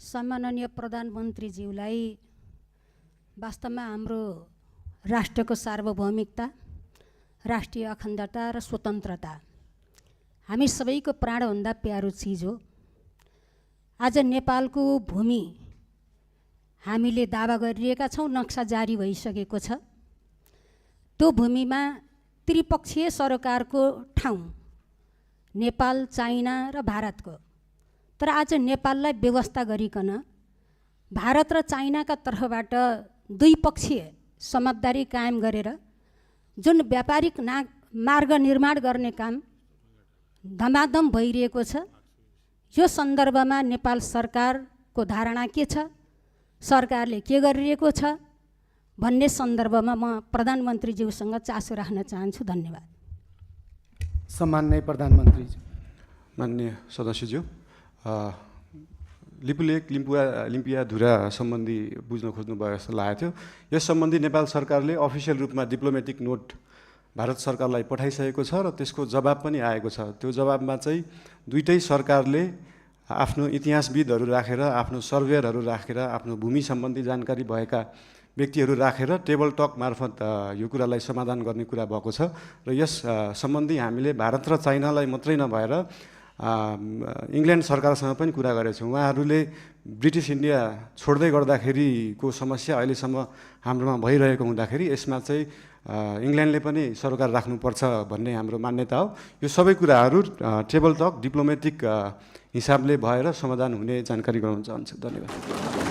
सम्माननीय प्रधानमन्त्रीज्यूलाई वास्तवमा हाम्रो राष्ट्रको सार्वभौमिकता, राष्ट्रिय अखण्डता र स्वतन्त्रता हामी सबैको प्राणभन्दा प्यारो चिज हो। आज नेपालको भूमि हामीले दावा गरिरहेका छौँ, नक्सा जारी भइसकेको छ। त्यो भूमिमा त्रिपक्षीय सरकारको ठाउँ नेपाल, चाइना र भारतको, तर आज नेपाललाई व्यवस्था गरिकन भारत र चाइनाका तर्फबाट द्विपक्षीय समझदारी कायम गरेर जुन व्यापारिक मार्ग निर्माण गर्ने काम धमाधम भइरहेको छ, यो सन्दर्भमा नेपाल सरकारको धारणा के छ, सरकारले के गरिरहेको छ भन्ने सन्दर्भमा म प्रधानमन्त्रीज्यूसँग चासो राख्न चाहन्छु। धन्यवाद। सम्माननीय प्रधानमन्त्री। माननीय सदस्यज्यू, लिपुलेक लिम्पियाधुरा सम्बन्धी बुझ्न खोज्नुभयो जस्तो लागेको थियो। यस सम्बन्धी नेपाल सरकारले अफिसियल रूपमा डिप्लोमेटिक नोट भारत सरकारलाई पठाइसकेको छ र त्यसको जवाब पनि आएको छ। त्यो जवाबमा चाहिँ दुईटै सरकारले आफ्नो इतिहासविदहरू राखेर, आफ्नो सर्वेयरहरू राखेर, आफ्नो भूमि सम्बन्धी जानकारी भएका व्यक्तिहरू राखेर टेबल टक मार्फत यो कुरालाई समाधान गर्ने कुरा भएको छ। र यस सम्बन्धी हामीले भारत र चाइनालाई मात्रै नभएर इङ्ल्यान्ड सरकारसँग पनि कुरा गरेका छौँ। उहाँहरूले ब्रिटिस इन्डिया छोड्दै गर्दाखेरिको समस्या अहिलेसम्म हाम्रोमा भइरहेको हुँदाखेरि यसमा चाहिँ इङ्ल्यान्डले पनि सरकार राख्नुपर्छ भन्ने हाम्रो मान्यता हो। यो सबै कुराहरू टेबल टक डिप्लोमेटिक हिसाबले भएर समाधान हुने जानकारी गराउन चाहन्छु। धन्यवाद।